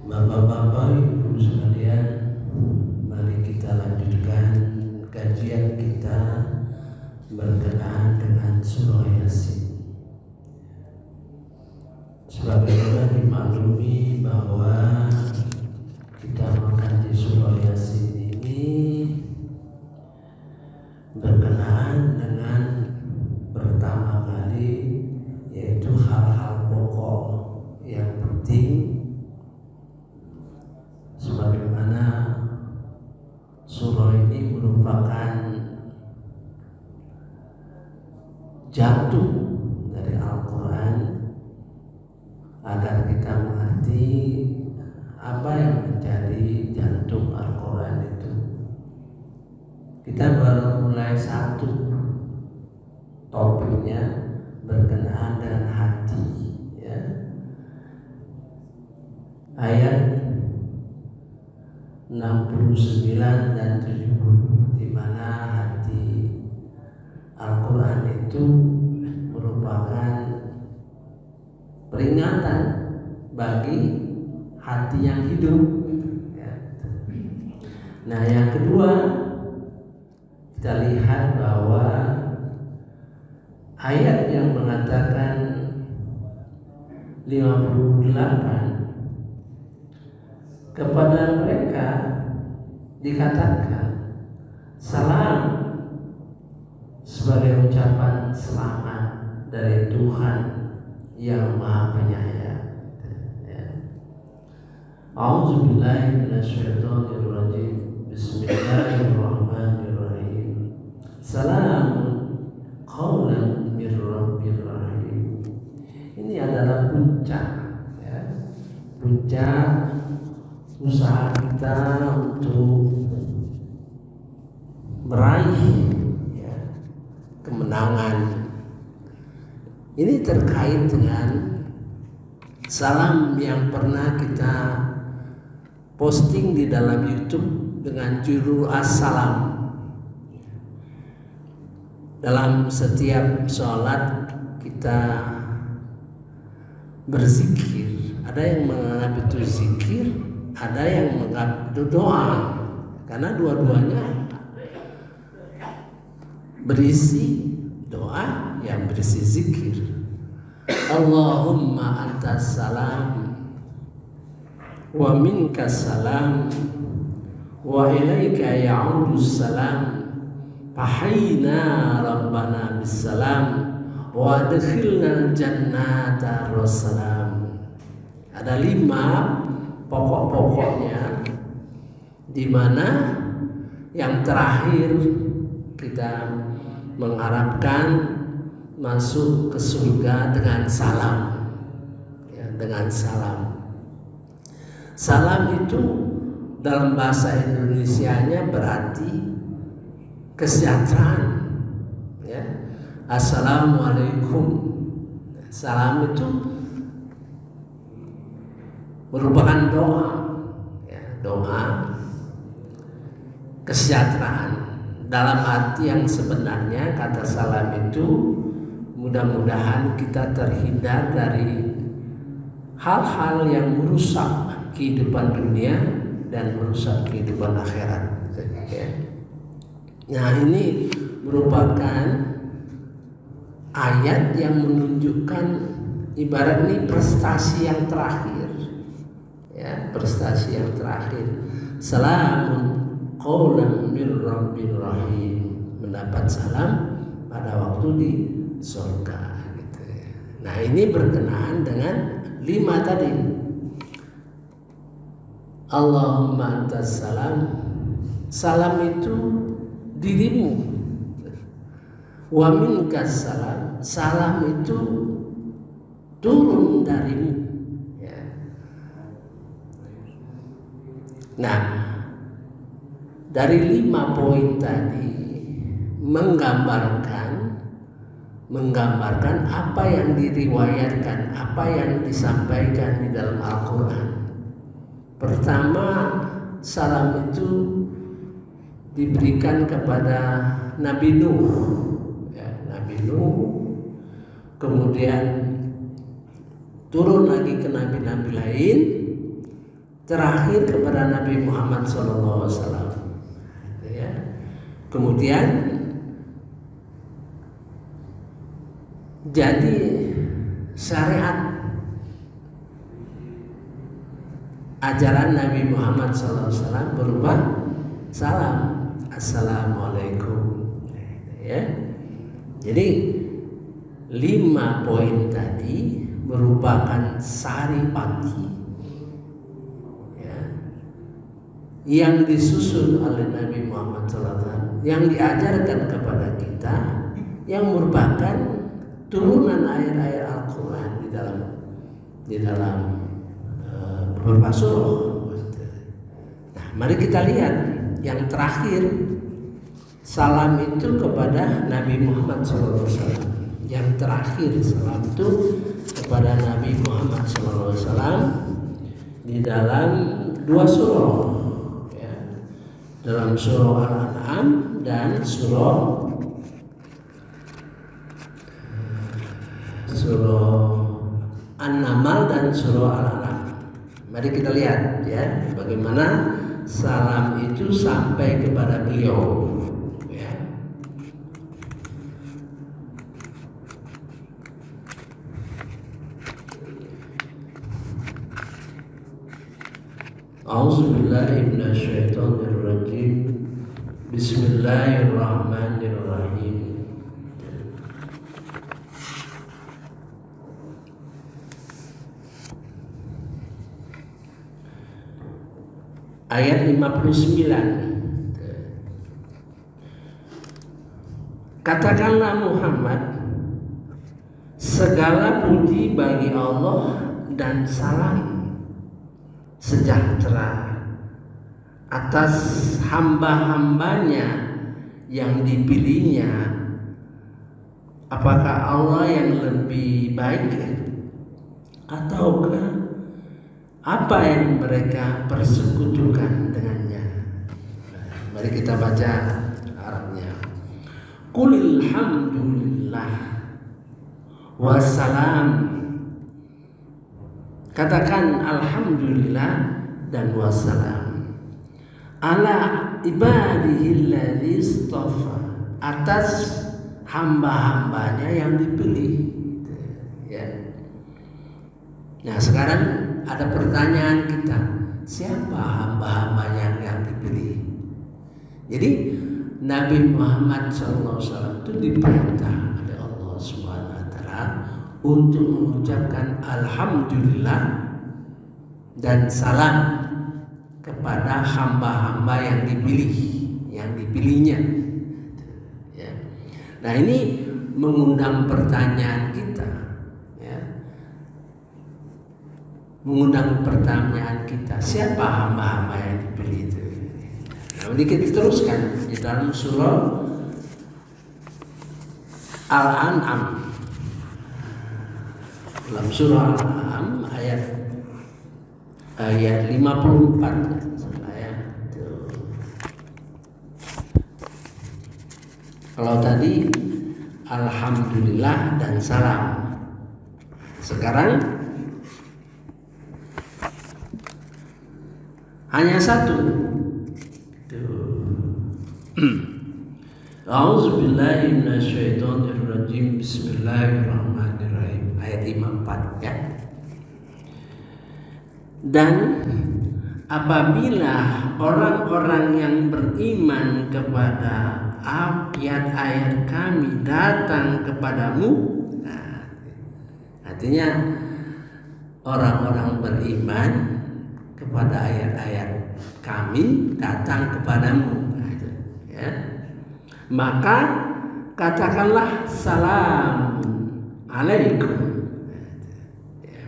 Bapak-bapak, ibu sekalian, mari kita lanjutkan kajian kita berkenaan dengan surah Yasin. Sebagaimana dimaklumi bahwa kita mengkaji surah Yasin ini berkenaan dengan pertama kali, yaitu hal-hal pokok yang penting, sebagaimana surah ini merupakan jantung dari Al-Quran, agar kita mengerti apa yang menjadi jantung Al-Quran itu. Kita baru mulai satu topiknya berkenaan dengan hati, ya. Ayat 69 dan 70, di mana hati Al-Quran itu merupakan peringatan bagi hati yang hidup. Nah, yang kedua, kita lihat bahwa ayat yang mengatakan 58, kepada mereka dikatakan salam sebagai ucapan selamat dari Tuhan yang Maha Penyayang. A'udzubillahi minasyaitonirrajim. Bismillahirrahmanirrahim. Salamun qaulan mir rabbir rahim. Ini adalah puncak, ya. Puncak usaha kita untuk meraih, ya, kemenangan. Ini terkait dengan salam yang pernah kita posting di dalam YouTube dengan judul As-Salam. Dalam setiap sholat kita berzikir. Ada yang menganggap itu zikir, ada yang menganggap itu doa, karena dua-duanya berisi doa yang berisi zikir. Allahumma antas salam wa minkas salam wa ilaika ya'udus salam fahayna rabbana bisalam wa adkhilnal jannata wassalam. Ada 5 pokok-pokoknya, di mana yang terakhir kita mengharapkan masuk ke surga dengan salam, ya, dengan salam. Salam itu dalam bahasa Indonesianya berarti kesejahteraan, ya. Assalamualaikum. Salam itu merupakan doa, ya, doa kesejahteraan. Dalam arti yang sebenarnya kata salam itu mudah-mudahan kita terhindar dari hal-hal yang merusak kehidupan dunia dan merusak kehidupan akhirat. Nah, ini merupakan ayat yang menunjukkan ibarat ini prestasi yang terakhir, ya, prestasi yang terakhir. Salamun qaulan mir rabbir rahim, mendapat salam pada waktu di surga, gitu ya. Nah, ini berkenaan dengan 5 tadi. Allahumma antas salam. Salam itu dirimu. Wa minkas salam. Salam itu turun darimu, ya. Nah, dari 5 poin tadi menggambarkan apa yang diriwayatkan, apa yang disampaikan di dalam Al-Quran. Pertama, salam itu diberikan kepada Nabi Nuh, ya, Nabi Nuh, kemudian turun lagi ke nabi-nabi lain, terakhir kepada Nabi Muhammad SAW. Ya. Kemudian jadi syariat ajaran Nabi Muhammad SAW berubah salam, assalamualaikum. Ya. Jadi 5 poin tadi merupakan saripati ya, yang disusun oleh Nabi Muhammad SAW, yang diajarkan kepada kita, yang merupakan turunan ayat-ayat Al-Quran di dalam beberapa surah. Nah, mari kita lihat yang terakhir, salam itu kepada Nabi Muhammad SAW. Yang terakhir salam itu kepada Nabi Muhammad SAW di dalam 2 surah, ya, dalam surah Al-An'am dan surah An-Naml dan surah Al-An'am. Mari kita lihat ya bagaimana salam itu sampai kepada beliau. A'udzubillahi minasyaitonirrajim. Bismillahirrahmanirrahim. Ayat 59. Katakanlah Muhammad, segala puji bagi Allah dan salam sejahtera atas hamba-hambanya yang dipilihnya. Apakah Allah yang lebih baik ataukah apa yang mereka persekutukan dengannya? Mari kita baca Arabnya. Qulil hamdulillah wassalam. Katakan alhamdulillah dan wassalam ala ibadihilladzi istafa, atas hamba-hambanya yang dipilih. Ya. Nah, sekarang ada pertanyaan kita, siapa hamba-hambanya yang dipilih? Jadi Nabi Muhammad SAW itu diperintah oleh Allah SWT untuk mengucapkan alhamdulillah dan salam kepada hamba-hamba yang dipilihnya. Ya. Nah, ini mengundang pertanyaan kita. Mengundang pertanyaan kita, siapa hamba-hamba yang dipilih itu? Nah, ini kita teruskan di dalam surah Al-An'am. Dalam surah Al-An'am ayat 54. Kalau tadi alhamdulillah dan salam, sekarang hanya satu. A'udzubillahi minasyaitonirrajim. Bismillahirrahmanirrahim. Ayat 54 ya. Dan apabila orang-orang yang beriman kepada ayat-ayat kami datang kepadamu, nah, artinya orang-orang beriman kepada ayat-ayat kami datang kepadamu, ya, maka katakanlah salam alaikum, ya,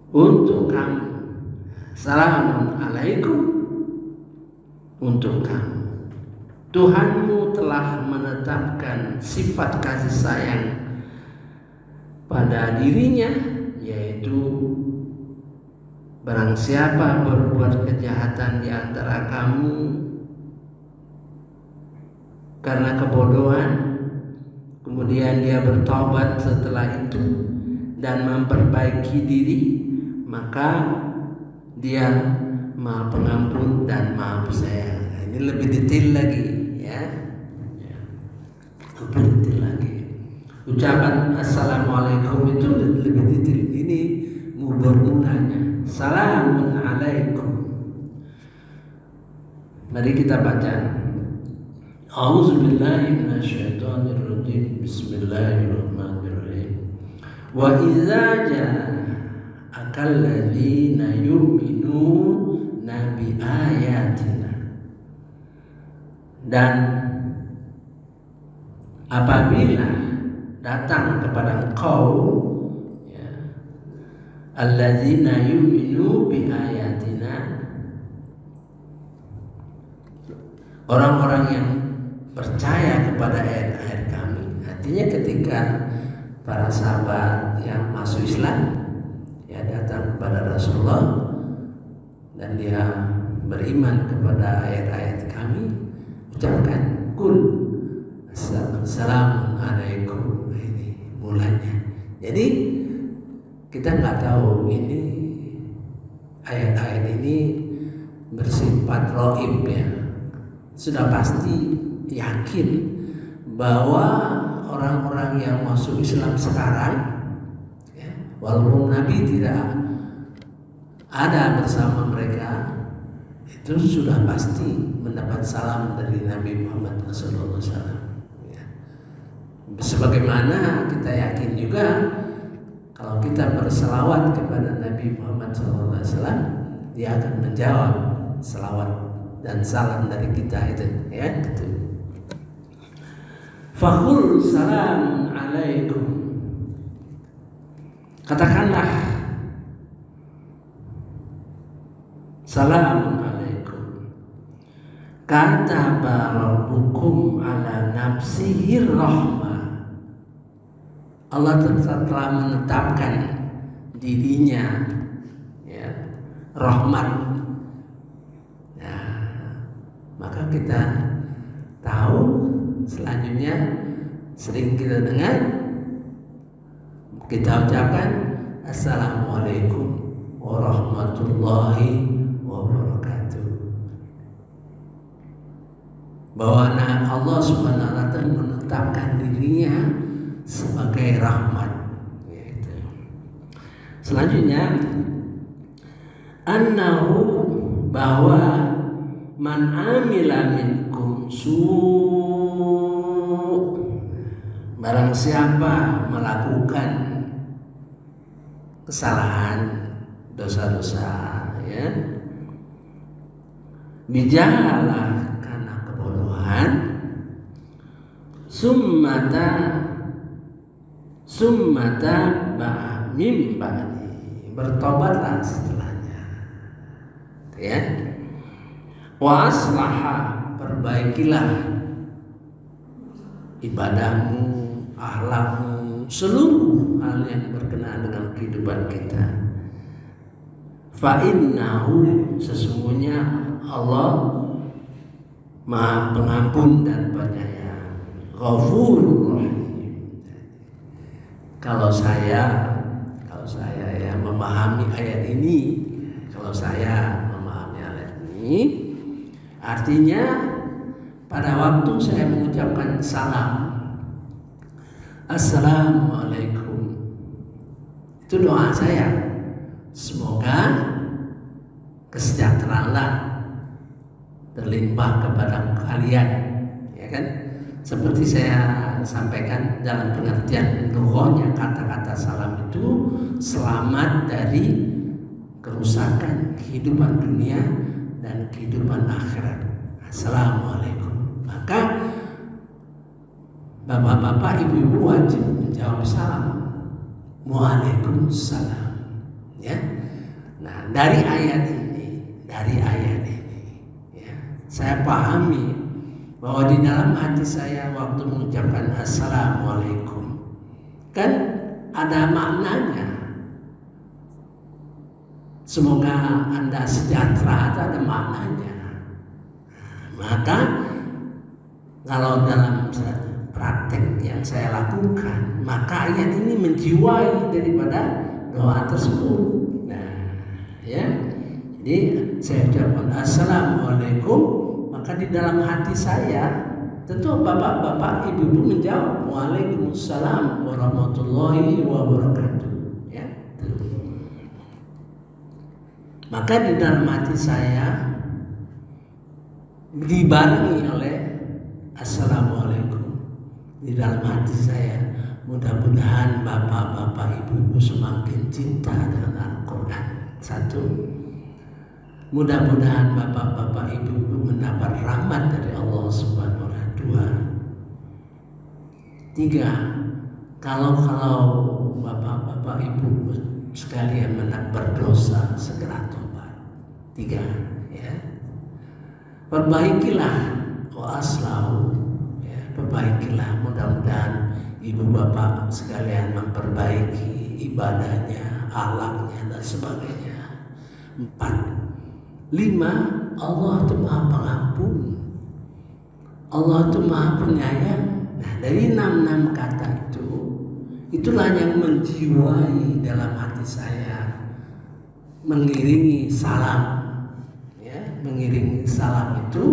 untuk kamu, salam alaikum untuk kamu. Tuhanmu telah menetapkan sifat kasih sayang pada dirinya, yaitu barang siapa berbuat kejahatan di antara kamu karena kebodohan, kemudian dia bertobat setelah itu, dan memperbaiki diri, maka Dia Maha Pengampun dan Maha Penyayang. Ini lebih detail lagi, ya. Lebih detail lagi. Ucapan Assalamualaikum itu lebih detail. Ini mubarakannya. Salamun alaikum. Mari kita baca. A'udzubillahi minasyaitonirrajim. Bismillahirrahmanirrahim. Wa idza ja'akal ladzina yu'minuna bi ayatina. Dan apabila datang kepada engkau, ya, alladzina yu'minu bi ayatina, orang-orang yang percaya kepada ayat-ayat kami. Artinya ketika para sahabat yang masuk Islam, ya, datang kepada Rasulullah dan dia beriman kepada ayat-ayat kami, ucapkan kul assalamualaikum. Ini mulanya. Jadi kita nggak tahu ini ayat-ayat ini bersifat roib, ya. Sudah pasti yakin bahwa orang-orang yang masuk Islam sekarang, ya, walaupun Nabi tidak ada bersama mereka, itu sudah pasti mendapat salam dari Nabi Muhammad SAW. Ya. Sebagaimana kita yakin juga kalau kita berselawat kepada Nabi Muhammad SAW, dia akan menjawab selawat dan salam dari kita itu, ya, gitu. Faqul salamun alaikum. Katakanlah salamun alaikum. Kataba rabbukum ala nafsihi rahmah. Allah telah menetapkan dirinya, ya, rahmat. Maka kita tahu selanjutnya sering kita dengar, kita ucapkan Assalamualaikum warahmatullahi wabarakatuh. Bahwa Allah Subhanahu wa ta'ala menetapkan dirinya sebagai rahmat, yaitu. Selanjutnya annahu, bahwa man amila minkum barang siapa melakukan kesalahan, dosa-dosa, ya, bijahalah karena kebodohan, summata mim ba'di, bertobatlah setelahnya, ya. Wa aslaha, perbaikilah ibadahmu, akhlakmu, seluruh hal yang berkenaan dengan kehidupan kita. Fa innahu, sesungguhnya Allah Maha Pengampun dan Penyayang. Ghafurur Rahim. Kalau saya ya memahami ayat ini, artinya pada waktu saya mengucapkan salam Assalamualaikum, itu doa saya, semoga kesejahteraanlah terlimpah kepada kalian, ya kan? Seperti saya sampaikan dalam pengertian lughahnya, kata-kata salam itu selamat dari kerusakan kehidupan dunia dan kehidupan akhirat. Assalamualaikum. Maka bapak-bapak, ibu-ibu wajib menjawab salam. Waalaikumsalam. Ya. Nah, dari ayat ini, ya, saya pahami bahwa di dalam hati saya waktu mengucapkan Assalamualaikum, kan ada maknanya. Semoga Anda sejahtera, itu ada maknanya. Maka kalau dalam praktek yang saya lakukan, maka ayat ini menjiwai daripada doa tersebut. Nah, ya. Jadi saya ucapkan assalamualaikum, maka di dalam hati saya tentu bapak-bapak, ibu-ibu menjawab waalaikumsalam warahmatullahi wabarakatuh. Ya. Maka di dalam hati saya dibarengi oleh assalamualaikum. Di dalam hati saya, mudah-mudahan bapak-bapak, ibu-ibu semakin cinta dengan Al-Quran. 1. Mudah-mudahan bapak-bapak, ibu-ibu mendapat rahmat dari Allah Subhanahu wa Ta'ala. 2. 3. Kalau bapak-bapak, ibu sekalian berdosa, segera tobat. 3. Ya. Perbaikilah wa aslahu, ya, perbaikilah, mudah-mudahan ibu bapak sekalian memperbaiki ibadahnya, akhlaknya dan sebagainya. 4. 5. Allah itu Maha Pengampun, Allah itu Maha Penyayang. Nah, dari 6 kata itulah yang menjiwai dalam hati saya, mengiringi salam. Mengiringi salam itu,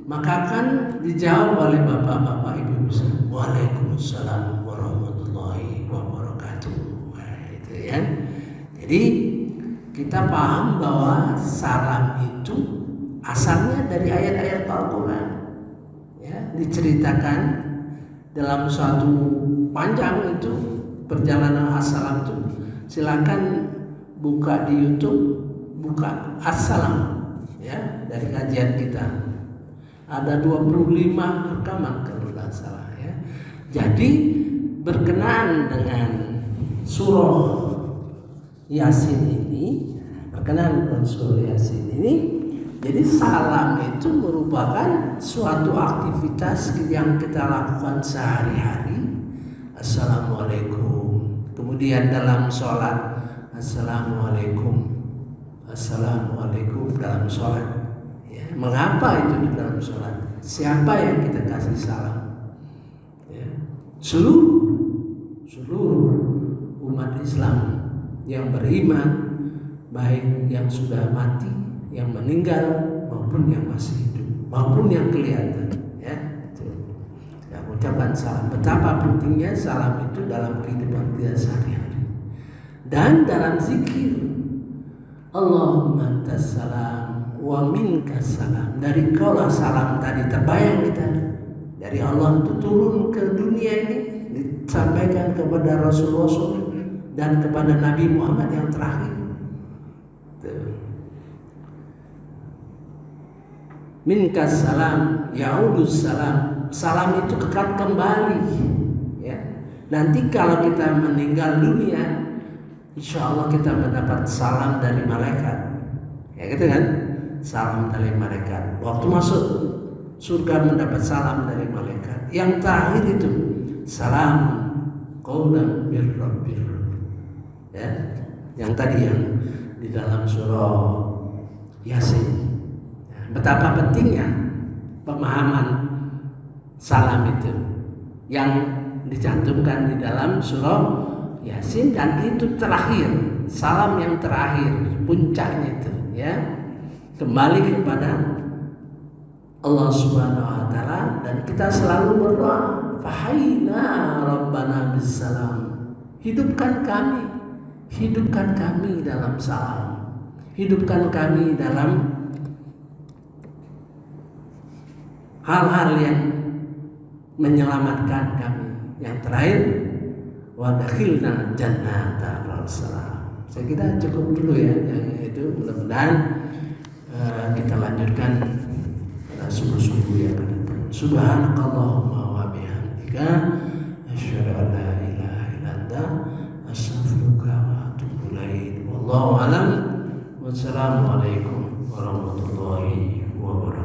maka akan dijawab oleh bapak-bapak, ibu-ibu, waalaikumsalam warahmatullahi wabarakatuh. Nah, itu ya. Jadi kita paham bahwa salam itu asalnya dari ayat-ayat Al-Quran, ya, diceritakan dalam suatu panjang itu perjalanan assalam itu. Silakan buka di YouTube, buka assalam. Ya, dari kajian kita ada 25 rekaman kalau tidak salah, ya. Jadi berkenaan dengan surah Yasin ini, jadi salam itu merupakan suatu aktivitas yang kita lakukan sehari-hari. Assalamualaikum. Kemudian dalam sholat, assalamualaikum dalam sholat, ya. Mengapa itu di dalam sholat? Siapa yang kita kasih salam? Ya. Seluruh umat Islam yang beriman, baik yang sudah mati, yang meninggal, maupun yang masih hidup, maupun yang kelihatan. Ya. Ya, ucapan salam. Betapa pentingnya salam itu dalam kehidupan kita sehari-hari dan dalam zikir. Allahumma antas salam wa minkas salam. Dari kaulah salam tadi terbayang kita. Dari Allah itu turun ke dunia ini, disampaikan kepada Rasulullah dan kepada Nabi Muhammad yang terakhir. Minkas salam, yaudus salam. Salam itu akan kembali. Ya. Nanti kalau kita meninggal dunia, insya Allah kita mendapat salam dari malaikat, ya gitu kan? Salam dari malaikat. Waktu masuk surga mendapat salam dari malaikat. Yang terakhir itu salam qaulan mir rabbir. Ya, yang tadi yang di dalam surah Yasin. Ya, betapa pentingnya pemahaman salam itu yang dicantumkan di dalam surah Yasin, dan itu terakhir, salam yang terakhir, puncaknya itu, ya, kembali kepada Allah Subhanahu wa Ta'ala, dan kita selalu berdoa, fahayna rabbana bisalam, hidupkan kami dalam salam, hidupkan kami dalam hal-hal yang menyelamatkan kami. Yang terakhir, wa dakhilna jannata al-salam. Saya kira cukup dulu ya yang itu. Mudah-mudahan kita lanjutkan subuh-subuh yang akan datang. Subhanakallahumma wa bihamdika asyhadu an la ilaha illa anta astaghfiruka wa atubu ilaik. Wallahu a'lam. Wassalamualaikum warahmatullahi wabarakatuh.